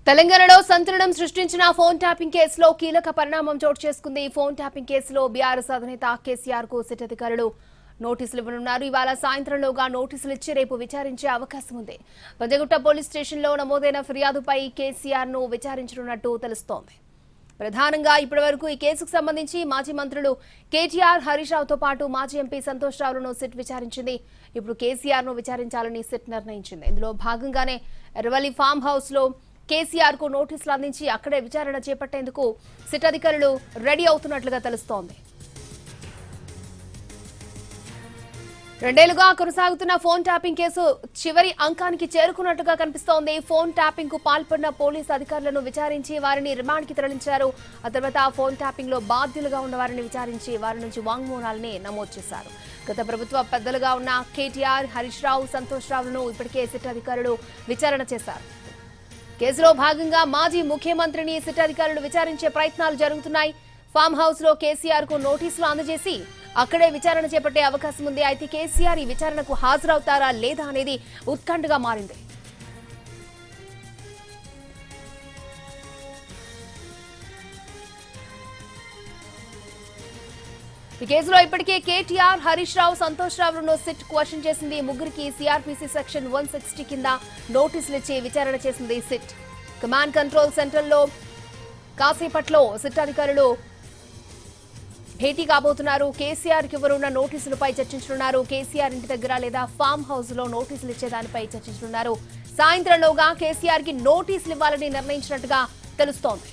తెలంగాణలో సంచలనం సృష్టించిన ఫోన్ ట్యాపింగ్ కేసులో కీలక పరిణామం చోటు చేసుకుంది. ఫోన్ ట్యాపింగ్ కేసులో బీఆర్ఎస్ అధినేత కేసీఆర్ కు సిట్ అధికారులు నోటీసులు ఇవ్వనున్నారు. ఇవాళ సాయంత్రంలోగా నోటీసులు ఇచ్చి రేపు విచారించే అవకాశం ఉంది. పంజగుట్ట పోలీస్ స్టేషన్లో నమోదైన ఫిర్యాదుపై కేసీఆర్ ను విచారించనున్నట్టు తెలుస్తోంది. ప్రధానంగా ఇప్పటివరకు ఈ కేసుకు సంబంధించి మాజీ మంత్రులు కేటీఆర్, హరీష్ రావుతో పాటు మాజీ ఎంపీ సంతోష్ రావులను సిట్ విచారించింది. ఇప్పుడు కేసీఆర్ ను విచారించాలని సిట్ నిర్ణయించింది. ఇందులో భాగంగానే ఎర్రవల్లి ఫామ్ హౌస్ లో కేసీఆర్ కు నోటీసులు అందించి అక్కడే విచారణ చేపట్టేందుకు సిట్ అధికారులు రెడీ అవుతున్నట్లుగా తెలుస్తోంది. రెండేళ్లుగా కొనసాగుతున్న ఫోన్ ట్యాపింగ్ కేసు చివరి అంకానికి చేరుకున్నట్టుగా కనిపిస్తోంది. ఫోన్ ట్యాపింగ్ కు పాల్పడిన పోలీసు అధికారులను విచారించి వారిని రిమాండ్ కి తరలించారు. ఆ తర్వాత ఫోన్ ట్యాపింగ్ లో బాధ్యులుగా ఉన్న వారిని విచారించి వారి నుంచి వాంగ్మూలాల్ని నమోదు చేశారు. గత ప్రభుత్వ పెద్దలుగా ఉన్న కేటీఆర్, హరీష్ రావు, సంతోష్ రావులను ఇప్పటికే సిట్ అధికారులు విచారణ చేశారు. కేసులో భాగంగా మాజీ ముఖ్యమంత్రిని సిట్ అధికారులు విచారించే ప్రయత్నాలు జరుగుతున్నాయి. ఫామ్ హౌస్ లో కేసీఆర్ కు నోటీసులు అందజేసి అక్కడే విచారణ చేపట్టే అవకాశం ఉంది. అయితే కేసీఆర్ ఈ విచారణకు హాజరవుతారా లేదా అనేది ఉత్కంఠగా మారింది. ఈ కేసులో ఇప్పటికే కేటీఆర్, హరీష్ రావు, సంతోష్ రావులను సిట్ క్వశ్చన్ చేసింది. ముగ్గురికి సిఆర్పీసీ సెక్షన్ 160 కింద నోటీసులు ఇచ్చి విచారణ చేసింది సిట్. కమాండ్ కంట్రోల్ సెంటర్ లో కాసేపట్లో సిట్ అధికారులు భేటీ కాబోతున్నారు. కేసీఆర్ కి ఎవరున్న నోటీసులపై చర్చించనున్నారు. కేసీఆర్ ఇంటి దగ్గర లేదా ఫామ్ హౌస్ లో నోటీసులు ఇచ్చేదానిపై చర్చించనున్నారు. సాయంత్రంలోగా కేసీఆర్ కి నోటీసులు ఇవ్వాలని నిర్ణయించినట్టుగా తెలుస్తోంది.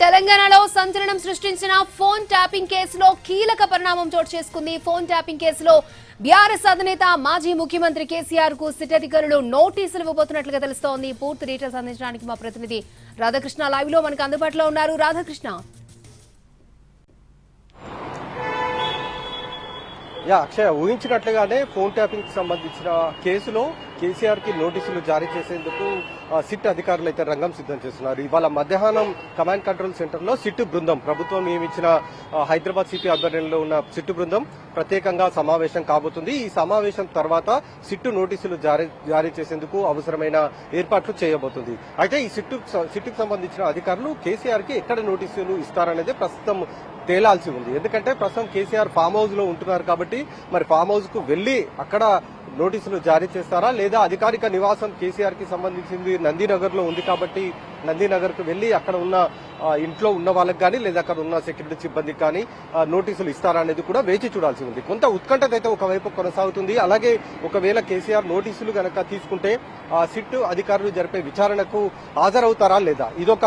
తెలంగాణలో సంచలనం సృష్టించిన ఫోన్ ట్యాపింగ్ కేసులో కీలక పరిణామం చోటు చేసుకుంది. ఫోన్ ట్యాపింగ్ కేసులో బీఆర్ఎస్ అధినేత మాజీ ముఖ్యమంత్రి కేసీఆర్ కు సిట్ అధికారులు నోటీసులు ఇవ్వబోతున్నట్లుగా తెలుస్తోంది. పూర్తి డీటెయిల్స్ అందించడానికి మా ప్రతినిధి రాధాకృష్ణ లైవ్ లో మనకు అందుబాటులో ఉన్నారు. రాధాకృష్ణ, అక్షయ ఊహించినట్లుగానే ఫోన్ ట్యాపింగ్ కి సంబంధించిన కేసులో కేసీఆర్ కి నోటీసులు జారీ చేసేందుకు సిట్ అధికారులు అయితే రంగం సిద్ధం చేస్తున్నారు. ఇవాళ మధ్యాహ్నం కమాండ్ కంట్రోల్ సెంటర్ లో సిట్ బృందం, ప్రభుత్వం నియమించిన హైదరాబాద్ సిపి ఆధ్వర్యంలో ఉన్న సిట్ బృందం ప్రత్యేకంగా సమావేశం కాబోతుంది. ఈ సమావేశం తర్వాత సిట్టు నోటీసులు జారీ చేసేందుకు అవసరమైన ఏర్పాట్లు చేయబోతుంది. అయితే ఈ సిట్టుకు సంబంధించిన అధికారులు కేసీఆర్ కి ఎక్కడ నోటీసులు ఇస్తారనేది ప్రస్తుతం తేలాల్సి ఉంది. ఎందుకంటే ప్రస్తుతం కేసీఆర్ ఫామ్ హౌస్ లో ఉంటున్నారు కాబట్టి మరి ఫామ్ హౌస్ కు వెళ్లి అక్కడ నోటీసులు జారీ చేస్తారా, లేదా అధికారిక నివాసం కేసీఆర్ కి సంబంధించింది నందీనగర్ లో ఉంది కాబట్టి నందీనగర్ కు వెళ్లి అక్కడ ఉన్న ఇంట్లో ఉన్న వాళ్ళకి కానీ లేదా అక్కడ ఉన్న సెక్యూరిటీ సిబ్బందికి కానీ నోటీసులు ఇస్తారా అనేది కూడా వేచి చూడాల్సి ఉంది. కొంత ఉత్కంఠత అయితే ఒకవైపు కొనసాగుతుంది. అలాగే ఒకవేళ కేసీఆర్ నోటీసులు కనుక తీసుకుంటే సిట్ అధికారులు జరిపే విచారణకు హాజరవుతారా లేదా, ఇదొక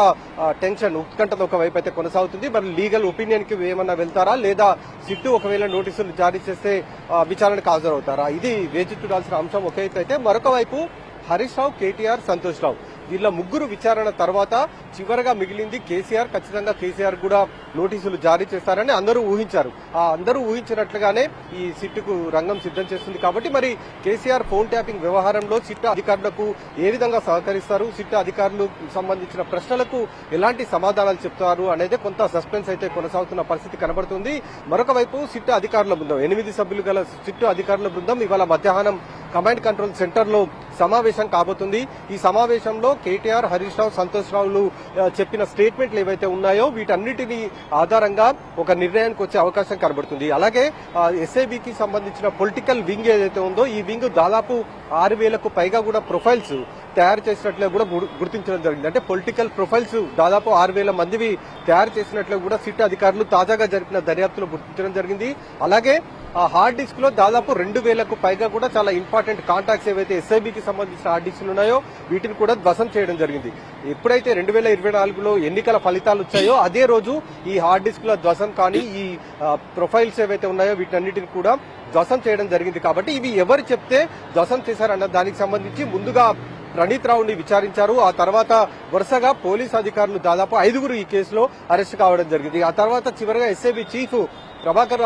టెన్షన్, ఉత్కంఠత ఒకవైపు అయితే కొనసాగుతుంది. మరి లీగల్ ఒపీనియన్ కి ఏమన్నా వెళ్తారా, లేదా సిట్ ఒకవేళ నోటీసులు జారీ చేస్తే విచారణకు హాజరవుతారా, ఇది వేచి చూడాల్సిన అంశం ఒక ఎత్తు అయితే, మరొక వైపు హరీష్ రావు, కేటీఆర్, సంతోష్ రావు వీళ్ళ ముగ్గురు విచారణ తర్వాత చివరగా మిగిలింది కేసీఆర్. ఖచ్చితంగా కేసీఆర్ కూడా నోటీసులు జారీ చేస్తారని అందరూ ఊహించారు. అందరూ ఊహించినట్లుగానే ఈ సిట్టుకు రంగం సిద్ధం చేస్తుంది. కాబట్టి మరి కేసీఆర్ ఫోన్ ట్యాపింగ్ వ్యవహారంలో సిట్ అధికారులకు ఏ విధంగా సహకరిస్తారు, సిట్ అధికారులకు సంబంధించిన ప్రశ్నలకు ఎలాంటి సమాధానాలు చెప్తారు అనేది కొంత సస్పెన్స్ అయితే కొనసాగుతున్న పరిస్థితి కనబడుతుంది. మరొక వైపు సిట్ అధికారుల బృందం, 8 సభ్యులు గల సిట్ అధికారుల బృందం ఇవాళ మధ్యాహ్నం కమాండ్ కంట్రోల్ సెంటర్ లో సమావేశం కాబోతుంది. ఈ సమావేశంలో కేటీఆర్, హరీష్ రావు, సంతోష్ రావులు చెప్పిన స్టేట్మెంట్లు ఏవైతే ఉన్నాయో వీటన్నిటిని ఆధారంగా ఒక నిర్ణయానికి వచ్చే అవకాశం కనబడుతుంది. అలాగే ఎస్ఐబికి సంబంధించిన పొలిటికల్ వింగ్ ఏదైతే ఉందో ఈ వింగ్ దాదాపు 6,000కు పైగా కూడా ప్రొఫైల్స్ తయారు చేసినట్లు కూడా గుర్తించడం జరిగింది. అంటే పొలిటికల్ ప్రొఫైల్స్ దాదాపు 6,000 మందివి తయారు చేసినట్లు కూడా సిట్ అధికారులు తాజాగా జరిపిన దర్యాప్తులో గుర్తించడం జరిగింది. అలాగే ఆ హార్డ్ డిస్క్ లో దాదాపు 2,000కు పైగా కూడా చాలా ఇంపార్టెంట్ కాంటాక్ట్స్ ఏవైతే ఎస్ఐబికి సంబంధించిన హార్డ్ డిస్క్లు ఉన్నాయో వీటిని కూడా ధ్వంసం చేయడం జరిగింది. ఎప్పుడైతే 2024లో ఎన్నికల ఫలితాలు వచ్చాయో అదే రోజు ఈ హార్డ్ డిస్క్ల ధ్వంసం కానీ ఈ ప్రొఫైల్స్ ఏవైతే ఉన్నాయో వీటన్నిటిని కూడా ధ్వంసం చేయడం జరిగింది. కాబట్టి ఇవి ఎవరు చెప్తే ధ్వంసం చేశారన్న దానికి సంబంధించి ముందుగా ప్రణీత్ రావుని విచారించారు. ఆ తర్వాత వరుసగా పోలీసు అధికారులు దాదాపు 5గురు ఈ కేసులో అరెస్ట్ కావడం జరిగింది. ఆ తర్వాత చివరిగా ఎస్ఐబి చీఫ్ ప్రభాకర్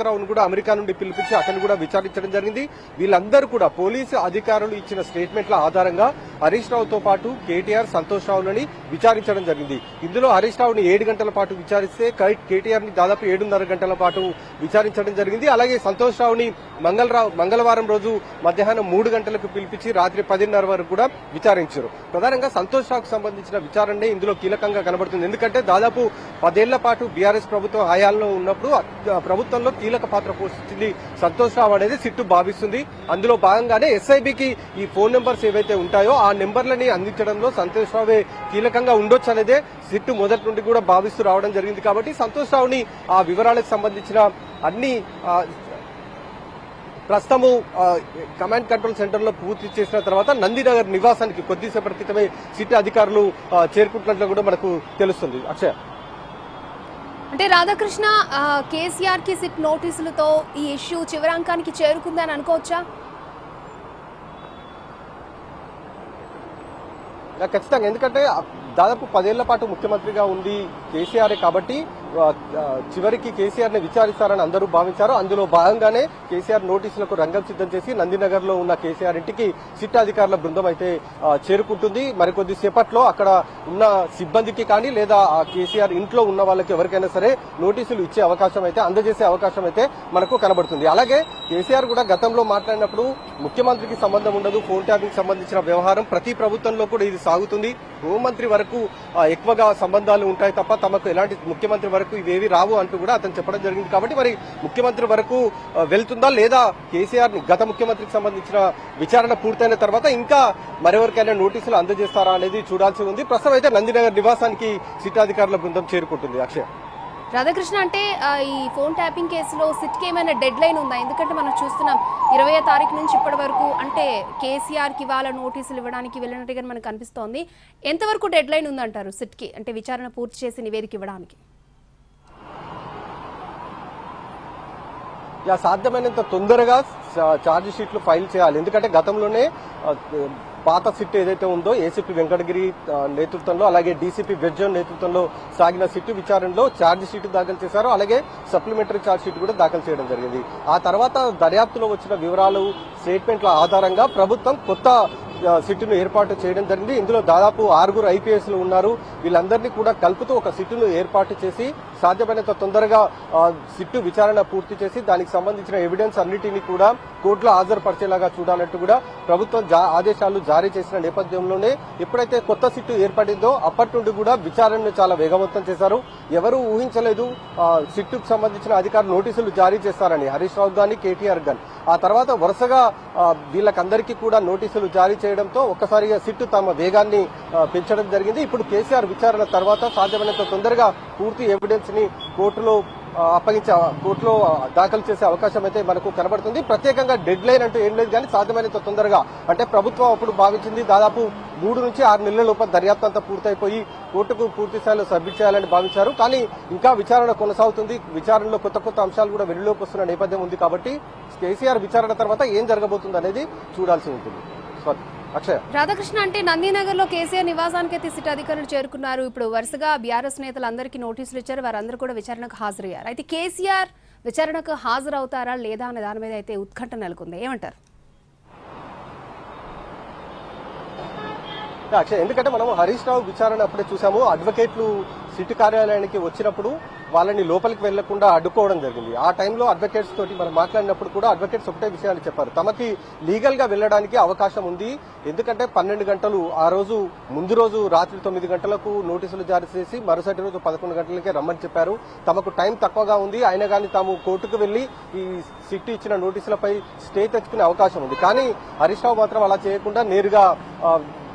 రావును కూడా అమెరికా నుండి పిలిపించి అతను కూడా విచారించడం జరిగింది. వీళ్ళందరూ కూడా పోలీసు అధికారులు ఇచ్చిన స్టేట్మెంట్ల ఆధారంగా హరీష్ రావుతో పాటు కేటీఆర్, సంతోష్ రావులని విచారించడం జరిగింది. ఇందులో హరీష్ రావుని 7 గంటల పాటు విచారిస్తే కేటీఆర్ ని దాదాపు 7.5 గంటల పాటు విచారించడం జరిగింది. అలాగే సంతోష్ రావుని మంగళవారం రోజు మధ్యాహ్నం 3 గంటలకు పిలిపించి రాత్రి 10:30 వరకు కూడా విచారించారు. ప్రధానంగా సంతోష్ రావుకు సంబంధించిన విచారణే ఇందులో కీలకంగా కనబడుతుంది. ఎందుకంటే దాదాపు 10 ఏళ్ల పాటు బీఆర్ఎస్ ప్రభుత్వం హయాంలో ఉన్నప్పుడు ప్రభుత్వంలో కీలక పాత్ర పోషించింది సంతోష్ రావు అనేది సిట్టు భావిస్తుంది. అందులో భాగంగానే ఎస్ఐబికి ఈ ఫోన్ నెంబర్స్ ఏవైతే ఉంటాయో ఆ నెంబర్లని అందించడంలో సంతోష్ రావే కీలకంగా ఉండొచ్చు అనేదే సిట్టు మొదటి నుండి కూడా భావిస్తూ రావడం జరిగింది. కాబట్టి సంతోష్ రావుని ఆ వివరాలకు సంబంధించిన అన్ని ప్రస్తుతము కమాండ్ కంట్రోల్ సెంటర్ లో పూర్తి చేసిన తర్వాత నందినగర్ నివాసానికి కొద్దిసేపటి క్రితమే సిట్ అధికారులు చేరుకుంటున్నట్లు కూడా మనకు తెలుస్తుంది. అక్షయ్, అంటే రాధాకృష్ణ, కేసీఆర్ కి సిట్ నోటీసులతో ఈ ఇష్యూ చివరాంకానికి చేరుకుందని అనుకోవచ్చా? ఖచ్చితంగా, ఎందుకంటే దాదాపు 10 ఏళ్ల పాటు ముఖ్యమంత్రిగా ఉంది కేసీఆర్ కాబట్టి చివరికి కేసీఆర్ ని విచారిస్తారని అందరూ భావించారు. అందులో భాగంగానే కేసీఆర్ నోటీసులకు రంగం సిద్ధం చేసి నందినగర్ లో ఉన్న కేసీఆర్ ఇంటికి సిట్ అధికారుల బృందం అయితే చేరుకుంటుంది. మరికొద్ది సేపట్లో అక్కడ ఉన్న సిబ్బందికి కానీ లేదా ఆ కేసీఆర్ ఇంట్లో ఉన్న వాళ్ళకి ఎవరికైనా సరే నోటీసులు ఇచ్చే అవకాశం అయితే, అందజేసే అవకాశం అయితే మనకు కనబడుతుంది. అలాగే కేసీఆర్ కూడా గతంలో మాట్లాడినప్పుడు ముఖ్యమంత్రికి సంబంధం ఉండదు, ఫోన్ ట్యాపింగ్ సంబంధించిన వ్యవహారం ప్రతి ప్రభుత్వంలో కూడా ఇది సాగుతుంది, హోంమంత్రి వరకు ఎక్కువగా సంబంధాలు ఉంటాయి తప్ప తమకు ఎలాంటి ముఖ్యమంత్రి వరకు ఇవేవి రావు అంటూ కూడా అతను చెప్పడం జరిగింది. కాబట్టి మరి ముఖ్యమంత్రి వరకు వెళ్తుందా లేదా కేసీఆర్ ని గత ముఖ్యమంత్రికి సంబంధించిన విచారణ పూర్తయిన తర్వాత ఇంకా మరెవరికైనా నోటీసులు అందజేస్తారా అనేది చూడాల్సి ఉంది. ప్రస్తుతం అయితే నందినగర్ నివాసానికి సిట్ అధికారుల బృందం చేరుకుంటుంది. అక్షయ్, రాధాకృష్ణ, అంటే ఈ ఫోన్ ట్యాపింగ్ కేసులో సిట్కి ఏమైనా డెడ్ లైన్ ఉందా? ఎందుకంటే మనం చూస్తున్నాం 20వ తారీఖు నుంచి ఇప్పటి వరకు, అంటే కేసీఆర్కి ఇవాళ నోటీసులు ఇవ్వడానికి వెళ్ళినట్టుగా మనకు కనిపిస్తోంది. ఎంతవరకు డెడ్ లైన్ ఉందంటారు సిట్కి, అంటే విచారణ పూర్తి చేసి నివేదిక ఇవ్వడానికి? సాధ్యమైనంత తొందరగా ఛార్జ్ షీట్లు ఫైల్ చేయాలి. ఎందుకంటే గతంలోనే పాత సిట్ ఏదైతే ఉందో ఏసీపీ వెంకటగిరి నేతృత్వంలో అలాగే డీసీపీ వెజ్జన్ నేతృత్వంలో సాగిన సిట్ విచారణలో ఛార్జ్ షీట్ దాఖలు చేశారు. అలాగే సప్లిమెంటరీ ఛార్జ్ షీట్ కూడా దాఖలు చేయడం జరిగింది. ఆ తర్వాత దర్యాప్తులో వచ్చిన వివరాలు, స్టేట్మెంట్ల ఆధారంగా ప్రభుత్వం కొత్త సిట్టును ఏర్పాటు చేయడం జరిగింది. ఇందులో దాదాపు 6 ఐపీఎస్లు ఉన్నారు. వీళ్ళందరినీ కూడా కలుపుతూ ఒక సిట్టును ఏర్పాటు చేసి సాధ్యమైనంత తొందరగా సిట్టు విచారణ పూర్తి చేసి దానికి సంబంధించిన ఎవిడెన్స్ అన్నిటినీ కూడా కోర్టులో హాజరుపరిచేలాగా చూడాలంటూ కూడా ప్రభుత్వం ఆదేశాలు జారీ చేసిన నేపథ్యంలోనే ఎప్పుడైతే కొత్త సిట్టు ఏర్పడిందో అప్పటి నుండి కూడా విచారణను చాలా వేగవంతం చేశారు. ఎవరూ ఊహించలేదు సిట్టుకు సంబంధించిన అధికారులు నోటీసులు జారీ చేస్తారని, హరీష్ రావు గాని కేటీఆర్ గాని. ఆ తర్వాత వరుసగా వీళ్ళకందరికీ కూడా నోటీసులు జారీ చేయడంతో ఒక్కసారిగా సిట్టు తమ వేగాన్ని పెంచడం జరిగింది. ఇప్పుడు కేసీఆర్ విచారణ తర్వాత సాధ్యమైనంత తొందరగా పూర్తి ఎవిడెన్స్ ని కోర్టులో దాఖలు చేసే అవకాశం అయితే మనకు కనబడుతుంది. ప్రత్యేకంగా డెడ్ లైన్ అంటూ ఏం లేదు, కానీ సాధ్యమైనంత తొందరగా, అంటే ప్రభుత్వం అప్పుడు భావించింది దాదాపు 3 నుంచి 6 నెలల లోపల దర్యాప్తు అంతా పూర్తయిపోయి కోర్టుకు పూర్తి స్థాయిలో సబ్మిట్ చేయాలని భావించారు. కానీ ఇంకా విచారణ కొనసాగుతుంది. విచారణలో కొత్త అంశాలు కూడా వెలుగులోకి వస్తున్న నేపథ్యం ఉంది. కాబట్టి కేసీఆర్ విచారణ తర్వాత ఏం జరగబోతుంది అనేది చూడాల్సి ఉంటుంది. అక్షయ్, రాధాకృష్ణ, అంటే నందినగర్ లో కేసీఆర్ నివాసానికి అయితే సిట్ అధికారులు చేరుకున్నారు. ఇప్పుడు వరుసగా బీఆర్ఎస్ నేతలందరికీ నోటీసులు ఇచ్చారు. వారందరూ కూడా విచారణకు హాజరయ్యారు. అయితే కేసీఆర్ విచారణకు హాజరవుతారా లేదా అనే దాని మీద అయితే ఉత్కంఠ నెలకొంది. ఏమంటారు? అక్షయ్, ఎందుకంటే మనం హరీష్ రావు విచారణ అప్పుడే చూసాము. అడ్వకేట్లు సిట్ కార్యాలయానికి వచ్చినప్పుడు వాళ్ళని లోపలికి వెళ్లకుండా అడ్డుకోవడం జరిగింది. ఆ టైంలో అడ్వకేట్స్ తోటి మనం మాట్లాడినప్పుడు కూడా అడ్వకేట్స్ ఒకటే విషయాన్ని చెప్పారు, తమకి లీగల్ గా వెళ్లడానికి అవకాశం ఉంది. ఎందుకంటే 12 గంటలు ఆ రోజు ముందు రోజు రాత్రి 9 గంటలకు నోటీసులు జారీ చేసి మరుసటి రోజు 11 గంటలకే రమ్మని చెప్పారు. తమకు టైం తక్కువగా ఉంది, అయినా కానీ తాము కోర్టుకు వెళ్లి ఈ సిట్ ఇచ్చిన నోటీసులపై స్టే తెచ్చుకునే అవకాశం ఉంది. కానీ హరీష్ రావు మాత్రం అలా చేయకుండా నేరుగా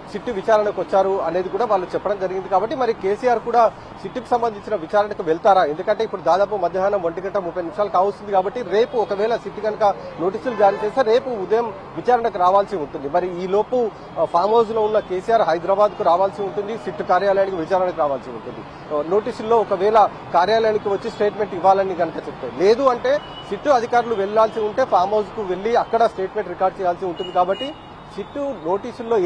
సిట్టు విచారణకు వచ్చారు అనేది కూడా వాళ్ళు చెప్పడం జరిగింది. కాబట్టి మరి కేసీఆర్ కూడా సిట్టుకు సంబంధించిన విచారణకు వెళ్తారా? ఎందుకంటే ఇప్పుడు దాదాపు మధ్యాహ్నం 1:30 కావస్తుంది. కాబట్టి రేపు ఒకవేళ సిట్టు కనుక నోటీసులు జారీ చేస్తే రేపు ఉదయం విచారణకు రావాల్సి ఉంటుంది. మరి ఈ లోపు ఫామ్ హౌస్ లో ఉన్న కేసీఆర్ హైదరాబాద్ కు రావాల్సి ఉంటుంది, సిట్టు కార్యాలయానికి విచారణకు రావాల్సి ఉంటుంది. నోటీసుల్లో ఒకవేళ కార్యాలయానికి వచ్చి స్టేట్మెంట్ ఇవ్వాలని కనుక చెప్తే, లేదు అంటే సిట్టు అధికారులు వెళ్లాల్సి ఉంటే ఫామ్ హౌస్ కు వెళ్లి అక్కడ స్టేట్మెంట్ రికార్డ్ చేయాల్సి ఉంటుంది. కాబట్టి సిట్టు నోటీసుల్లో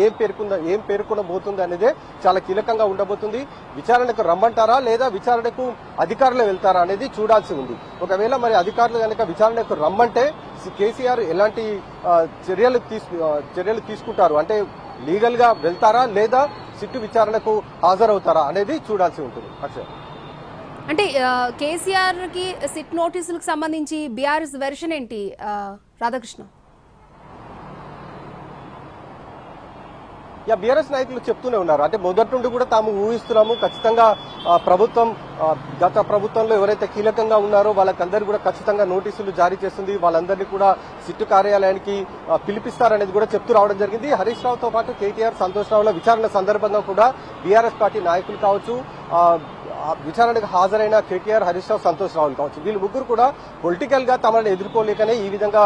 ఏం పేర్కొనబోతుంది అనేదే చాలా కీలకంగా ఉండబోతుంది. విచారణకు రమ్మంటారా లేదా విచారణకు అధికారులు వెళ్తారా అనేది చూడాల్సి ఉంది. ఒకవేళ మరి అధికారులు కనుక విచారణకు రమ్మంటే కేసీఆర్ ఎలాంటి చర్యలు తీసుకుంటారు, అంటే లీగల్ గా వెళ్తారా లేదా సిట్టు విచారణకు హాజరవుతారా అనేది చూడాల్సి ఉంటుంది. అక్షయ్, అంటే కేసీఆర్ కి సిట్ నోటీసులకు సంబంధించి బీఆర్ఎస్ వెర్షన్ ఏంటి రాధాకృష్ణ? బీఆర్ఎస్ నాయకులు చెప్తూనే ఉన్నారు, అంటే మొదటి నుండి కూడా తాము ఊహిస్తున్నాము ఖచ్చితంగా గత ప్రభుత్వంలో ఎవరైతే కీలకంగా ఉన్నారో వాళ్ళకందరూ కూడా ఖచ్చితంగా నోటీసులు జారీ చేస్తుంది, వాళ్ళందరినీ కూడా సిట్టు కార్యాలయానికి పిలిపిస్తారనేది కూడా చెప్తూ రావడం జరిగింది. హరీష్ రావుతో పాటు కేటీఆర్, సంతోష్ రావుల విచారణ సందర్భంగా కూడా బీఆర్ఎస్ పార్టీ నాయకులు కావచ్చు, విచారణకు హాజరైన కేటీఆర్, హరీష్ రావు, సంతోష్ రావులు కావచ్చు, వీళ్ళు ముగ్గురు కూడా పొలిటికల్ గా తమను ఎదుర్కోలేకనే ఈ విధంగా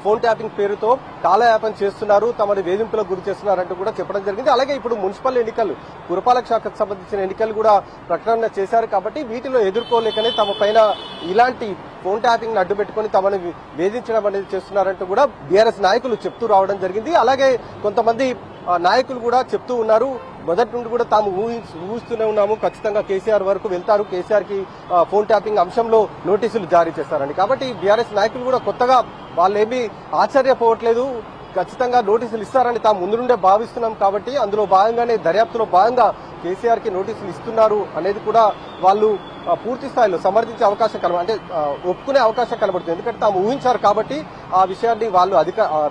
ఫోన్ ట్యాపింగ్ పేరుతో కాలయాపన చేస్తున్నారు, తమని వేధింపులకు గురి చేస్తున్నారంటూ కూడా చెప్పడం జరిగింది. అలాగే ఇప్పుడు మున్సిపల్ ఎన్నికలు, పురపాలక శాఖకు సంబంధించిన ఎన్నికలు కూడా ప్రకటన చేశారు కాబట్టి వీటిలో ఎదుర్కోలేకనే తమ పైన ఇలాంటి ఫోన్ ట్యాపింగ్ అడ్డు పెట్టుకుని తమను వేధించడం అనేది చేస్తున్నారంటూ కూడా బీఆర్ఎస్ నాయకులు చెప్తూ రావడం జరిగింది. అలాగే కొంతమంది నాయకులు కూడా చెప్తూ ఉన్నారు, మొదటి నుండి కూడా తాము ఊహిస్తూనే ఉన్నాము ఖచ్చితంగా కేసీఆర్ వరకు వెళ్తారు, కేసీఆర్ కి ఫోన్ ట్యాపింగ్ అంశంలో నోటీసులు జారీ చేస్తారని. కాబట్టి బీఆర్ఎస్ నాయకులు కూడా కొత్తగా వాళ్ళేమీ ఆశ్చర్యపోవట్లేదు, ఖచ్చితంగా నోటీసులు ఇస్తారని తాము ముందు నుండే భావిస్తున్నాం కాబట్టి అందులో భాగంగానే దర్యాప్తులో భాగంగా కేసీఆర్ కి నోటీసులు ఇస్తున్నారు అనేది కూడా వాళ్ళు పూర్తి స్థాయిలో సమర్థించే అవకాశం అంటే ఒప్పుకునే అవకాశం కనబడుతుంది. ఎందుకంటే తాము ఊహించారు కాబట్టి ఆ విషయాన్ని వాళ్ళు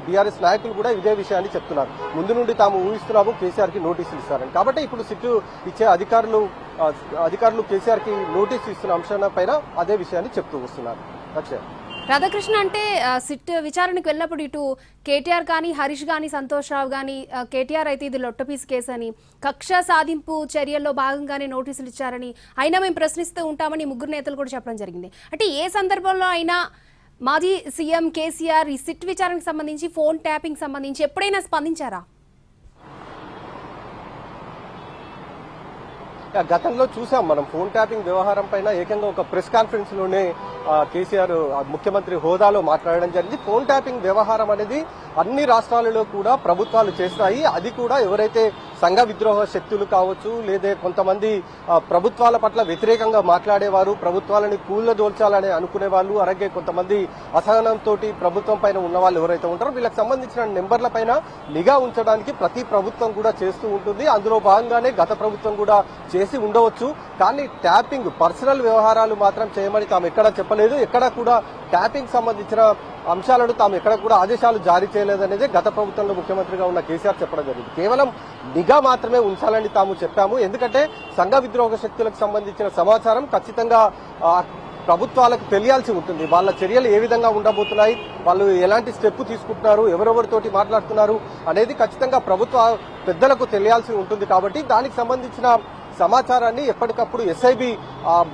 బీఆర్ఎస్ నాయకులు కూడా ఇదే విషయాన్ని చెప్తున్నారు, ముందు నుండి తాము ఊహిస్తున్నాము కేసీఆర్ కి నోటీసులు ఇస్తారని. కాబట్టి ఇప్పుడు సిట్టు ఇచ్చే అధికారులు కేసీఆర్ కి నోటీసు ఇస్తున్న అంశాల పైన అదే విషయాన్ని చెప్తూ వస్తున్నారు. అక్షయ్, రాధాకృష్ణ, అంటే సిట్ విచారణకు వెళ్ళినప్పుడు ఇటు కేటీఆర్ కానీ, హరీష్ కానీ, సంతోష్ రావు కానీ, కేటీఆర్ అయితే ఇది లొట్టపీస్ కేసు అని, కక్ష సాధింపు చర్యల్లో భాగంగానే నోటీసులు ఇచ్చారని, అయినా మేము ప్రశ్నిస్తూ ఉంటామని ముగ్గురు నేతలు కూడా చెప్పడం జరిగింది. అంటే ఏ సందర్భంలో అయినా మాజీ సీఎం కేసీఆర్ ఈ సిట్ విచారణకు సంబంధించి, ఫోన్ ట్యాపింగ్ సంబంధించి ఎప్పుడైనా స్పందించారా? గతంలో చూసాం మనం ఫోన్ ట్యాపింగ్ వ్యవహారం పైన ఏకంగా ఒక ప్రెస్ కాన్ఫరెన్స్ లోనే కేసీఆర్ ముఖ్యమంత్రి హోదాలో మాట్లాడడం జరిగింది. ఫోన్ ట్యాపింగ్ వ్యవహారం అనేది అన్ని రాష్ట్రాలలో కూడా ప్రభుత్వాలు చేస్తాయి, అది కూడా ఎవరైతే సంఘ విద్రోహ శక్తులు కావచ్చు, లేదా కొంతమంది ప్రభుత్వాల పట్ల వ్యతిరేకంగా మాట్లాడేవారు, ప్రభుత్వాలని కూలదోల్చాలని అనుకునే వాళ్ళు, అలాగే కొంతమంది అసహనంతో ప్రభుత్వం పైన ఉన్న వాళ్ళు ఎవరైతే ఉంటారో వీళ్ళకి సంబంధించిన నెంబర్ల పైన నిఘా ఉంచడానికి ప్రతి ప్రభుత్వం కూడా చేస్తూ ఉంటుంది. అందులో భాగంగానే గత ప్రభుత్వం కూడా చేసి ఉండవచ్చు. కానీ ట్యాపింగ్ పర్సనల్ వ్యవహారాలు మాత్రం చేయమని తాము ఎక్కడా చెప్పలేదు, ఎక్కడా కూడా ట్యాపింగ్ సంబంధించిన అంశాలను తాము ఎక్కడ కూడా ఆదేశాలు జారీ చేయలేదనేది గత ప్రభుత్వంలో ముఖ్యమంత్రిగా ఉన్న కేసీఆర్ చెప్పడం జరిగింది. కేవలం నిఘా మాత్రమే ఉంచాలని తాము చెప్పాము, ఎందుకంటే సంఘ విద్రోహ శక్తులకు సంబంధించిన సమాచారం ఖచ్చితంగా ప్రభుత్వాలకు తెలియాల్సి ఉంటుంది. వాళ్ళ చర్యలు ఏ విధంగా ఉండబోతున్నాయి, వాళ్ళు ఎలాంటి స్టెప్ తీసుకుంటున్నారు, ఎవరెవరితోటి మాట్లాడుతున్నారు అనేది ఖచ్చితంగా ప్రభుత్వ పెద్దలకు తెలియాల్సి ఉంటుంది. కాబట్టి దానికి సంబంధించిన సమాచారాన్ని ఎప్పటికప్పుడు ఎస్ఐబి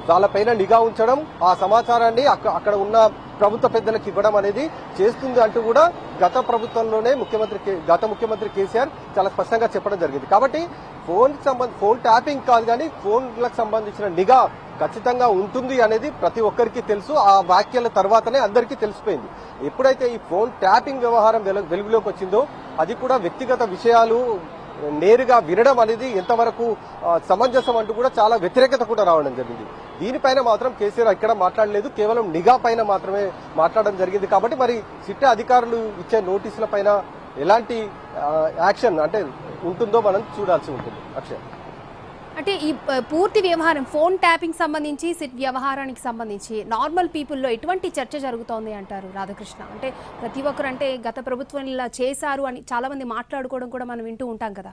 వాళ్ళపైన నిఘా ఉంచడం, ఆ సమాచారాన్ని అక్కడ ఉన్న ప్రభుత్వ పెద్దలకు ఇవ్వడం అనేది చేస్తుంది అంటూ కూడా గత ముఖ్యమంత్రి కేసీఆర్ చాలా స్పష్టంగా చెప్పడం జరిగింది. కాబట్టి ఫోన్ ట్యాపింగ్ కాదు కానీ ఫోన్లకు సంబంధించిన నిఘా ఖచ్చితంగా ఉంటుంది అనేది ప్రతి ఒక్కరికి తెలుసు. ఆ వ్యాఖ్యల తర్వాతనే అందరికీ తెలిసిపోయింది. ఎప్పుడైతే ఈ ఫోన్ ట్యాపింగ్ వ్యవహారం వెలుగులోకి వచ్చిందో అది కూడా వ్యక్తిగత విషయాలు నేరుగా వినడం అనేది ఎంతవరకు సమంజసం అంటూ కూడా చాలా వ్యతిరేకత కూడా రావడం జరిగింది. దీనిపైన మాత్రం కేసీఆర్ ఇక్కడ మాట్లాడలేదు, కేవలం నిఘా పైన మాత్రమే మాట్లాడడం జరిగింది. కాబట్టి మరి సిట్ అధికారులు ఇచ్చే నోటీసుల పైన ఎలాంటి యాక్షన్ అంటే ఉంటుందో మనం చూడాల్సి ఉంటుంది. అక్షయ్, అంటే ఈ పూర్తి వ్యవహారం ఫోన్ ట్యాపింగ్ సంబంధించి, సిట్ వ్యవహారానికి సంబంధించి నార్మల్ పీపుల్లో ఎటువంటి చర్చ జరుగుతోంది అంటారు రాధాకృష్ణ? అంటే ప్రతి ఒక్కరు అంటే గత ప్రభుత్వం ఇలా చేశారు అని చాలా మంది మాట్లాడుకోవడం కూడా మనం వింటూ ఉంటాం కదా.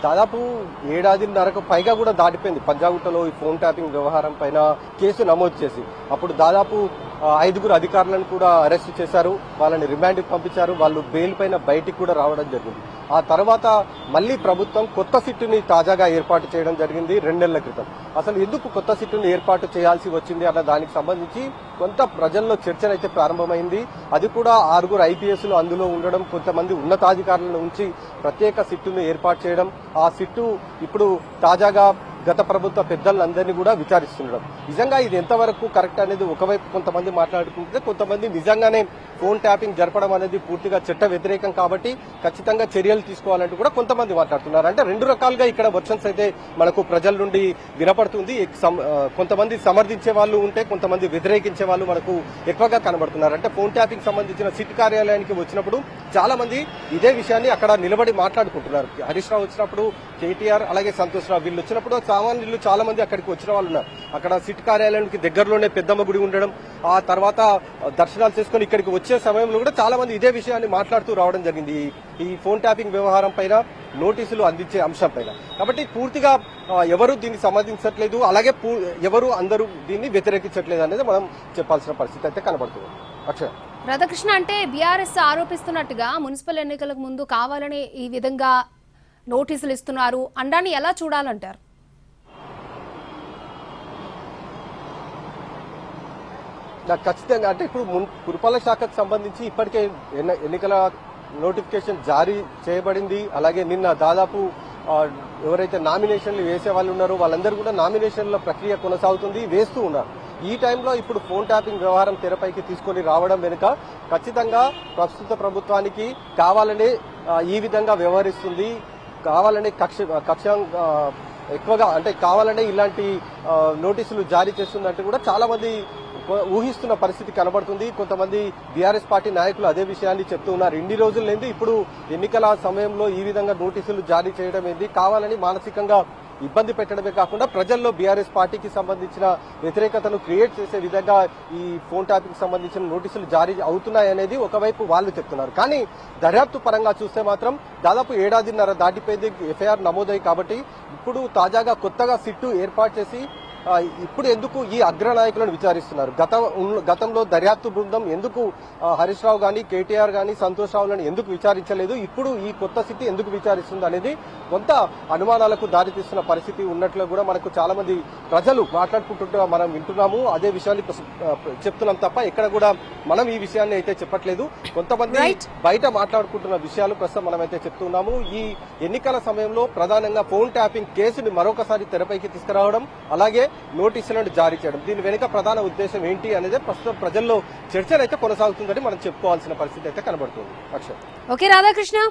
దాదాపు 7.5 పైగా కూడా దాటిపోయింది పంజాగుట్టలో ఈ ఫోన్ ట్యాపింగ్ వ్యవహారం పైన కేసు నమోదు చేసి. అప్పుడు దాదాపు 5 అధికారులను కూడా అరెస్ట్ చేశారు, వాళ్ళని రిమాండ్కి పంపించారు, వాళ్ళు బెయిల్ పైన బయటికి కూడా రావడం జరిగింది. ఆ తర్వాత మళ్లీ ప్రభుత్వం కొత్త సిట్టుని తాజాగా ఏర్పాటు చేయడం జరిగింది 2 నెలల క్రితం. అసలు ఎందుకు కొత్త సిట్టుని ఏర్పాటు చేయాల్సి వచ్చింది అన్న దానికి సంబంధించి కొంత ప్రజల్లో చర్చనైతే ప్రారంభమైంది. అది కూడా 6 IPSలు అందులో ఉండడం, కొంతమంది ఉన్నతాధికారులను ఉంచి ప్రత్యేక సిట్టును ఏర్పాటు చేయడం. ఆ సిట్టు ఇప్పుడు తాజాగా గత ప్రభుత్వ పెద్దలందరినీ కూడా విచారిస్తుండడం. నిజంగా ఇది ఎంతవరకు కరెక్ట్ అనేది ఒకవైపు కొంతమంది మాట్లాడుకుంటే, కొంతమంది నిజంగానే ఫోన్ ట్యాపింగ్ జరపడం అనేది పూర్తిగా చట్ట వ్యతిరేకం కాబట్టి ఖచ్చితంగా చర్యలు తీసుకోవాలంటూ కూడా కొంతమంది మాట్లాడుతున్నారు. అంటే రెండు రకాలుగా ఇక్కడ వర్షన్స్ అయితే మనకు ప్రజల నుండి వినపడుతుంది. కొంతమంది సమర్థించే వాళ్ళు ఉంటే, కొంతమంది వ్యతిరేకించే వాళ్ళు మనకు ఎక్కువగా కనబడుతున్నారు. అంటే ఫోన్ ట్యాపింగ్ సంబంధించిన సిట్ కార్యాలయానికి వచ్చినప్పుడు చాలా మంది ఇదే విషయాన్ని అక్కడ నిలబడి మాట్లాడుకుంటున్నారు. హరీష్ రావు వచ్చినప్పుడు, కేటీఆర్ అలాగే సంతోష్ రావు వీళ్ళు వచ్చినప్పుడు సామాన్యులు చాలా మంది అక్కడికి వచ్చిన వాళ్ళు ఉన్నారు. అక్కడ సిట్ కార్యాలయానికి దగ్గరలోనే పెద్దమ్మ గుడి ఉండడం, ఆ తర్వాత దర్శనాలు చేసుకుని ఇక్కడికి వచ్చే సమయంలో కూడా చాలా మంది ఇదే విషయాన్ని మాట్లాడుతూ రావడం జరిగింది. ఈ ఫోన్ ట్యాపింగ్ వ్యవహారం పైన, నోటీసులు అందించే అంశం పైన. కాబట్టి పూర్తిగా ఎవరు దీన్ని సమర్థించట్లేదు, అలాగే ఎవరు అందరూ దీన్ని వ్యతిరేకించట్లేదు అనేది మనం చెప్పాల్సిన పరిస్థితి అయితే కనబడుతుంది. అక్షయ, రాధాకృష్ణ, అంటే బీఆర్ఎస్ ఆరోపిస్తున్నట్టుగా మున్సిపల్ ఎన్నికలకు ముందు కావాలని ఈ విధంగా నోటీసులు ఇస్తున్నారు అండాన్ని ఎలా చూడాలంటారు? నాకు ఖచ్చితంగా అంటే ఇప్పుడు పురపాలక శాఖకు సంబంధించి ఇప్పటికే ఎన్నికల నోటిఫికేషన్ జారీ చేయబడింది. అలాగే నిన్న దాదాపు ఎవరైతే నామినేషన్లు వేసే వాళ్ళు ఉన్నారో వాళ్ళందరూ కూడా నామినేషన్ల ప్రక్రియ కొనసాగుతుంది, వేస్తూ ఉన్నారు. ఈ టైంలో ఇప్పుడు ఫోన్ ట్యాపింగ్ వ్యవహారం తెరపైకి తీసుకొని రావడం వెనుక ఖచ్చితంగా ప్రస్తుత ప్రభుత్వానికి కావాలనే ఈ విధంగా వ్యవహరిస్తుంది, కావాలనే కక్ష ఎక్కువగా అంటే కావాలనే ఇలాంటి నోటీసులు జారీ చేస్తుందంటే కూడా చాలా మంది ఊహిస్తున్న పరిస్థితి కనబడుతుంది. కొంతమంది బీఆర్ఎస్ పార్టీ నాయకులు అదే విషయాన్ని చెప్తూ ఉన్నారు. ఇన్ని రోజులు లేని ఇప్పుడు ఎన్నికల సమయంలో ఈ విధంగా నోటీసులు జారీ చేయడం ఏంది, కావాలని మానసికంగా ఇబ్బంది పెట్టడమే కాకుండా ప్రజల్లో బీఆర్ఎస్ పార్టీకి సంబంధించిన వ్యతిరేకతను క్రియేట్ చేసే విధంగా ఈ ఫోన్ ట్యాపింగ్ సంబంధించిన నోటీసులు జారీ అవుతున్నాయనేది ఒకవైపు వాళ్ళు చెప్తున్నారు. కానీ దర్యాప్తు పరంగా చూస్తే మాత్రం దాదాపు 1.5 ఏళ్ల దాటిపోయింది ఎఫ్ఐఆర్ నమోదయ్యి. కాబట్టి ఇప్పుడు తాజాగా కొత్తగా సిట్టు ఏర్పాటు చేసి ఇప్పుడు ఎందుకు ఈ అగ్రనాయకులను విచారిస్తున్నారు? గతంలో దర్యాప్తు బృందం ఎందుకు హరీష్ రావు గాని, కేటీఆర్ గాని, సంతోష్ రావులను ఎందుకు విచారించలేదు? ఇప్పుడు ఈ కొత్త సిట్ ఎందుకు విచారిస్తుంది అనేది కొంత అనుమానాలకు దారితీస్తున్న పరిస్థితి ఉన్నట్లు కూడా మనకు చాలా మంది ప్రజలు మాట్లాడుకుంటుంటే మనం వింటున్నాము. అదే విషయాన్ని చెప్తున్నాం తప్ప ఎక్కడ కూడా మనం ఈ విషయాన్ని అయితే చెప్పట్లేదు. కొంతమంది బయట మాట్లాడుకుంటున్న విషయాలు ప్రస్తుతం మనమైతే చెప్తున్నాము. ఈ ఎన్నికల సమయంలో ప్రధానంగా ఫోన్ ట్యాపింగ్ కేసుని మరొకసారి తెరపైకి తీసుకురావడం, అలాగే నోటీసులను జారీ చేయడం, దీని వెనుక ప్రధాన ఉద్దేశం ఏంటి అనేది ప్రస్తుతం ప్రజల్లో చర్చనైతే కొనసాగుతుందని మనం చెప్పుకోవాల్సిన పరిస్థితి అయితే కనబడుతుంది. అక్షయ్, ఓకే రాధాకృష్ణ.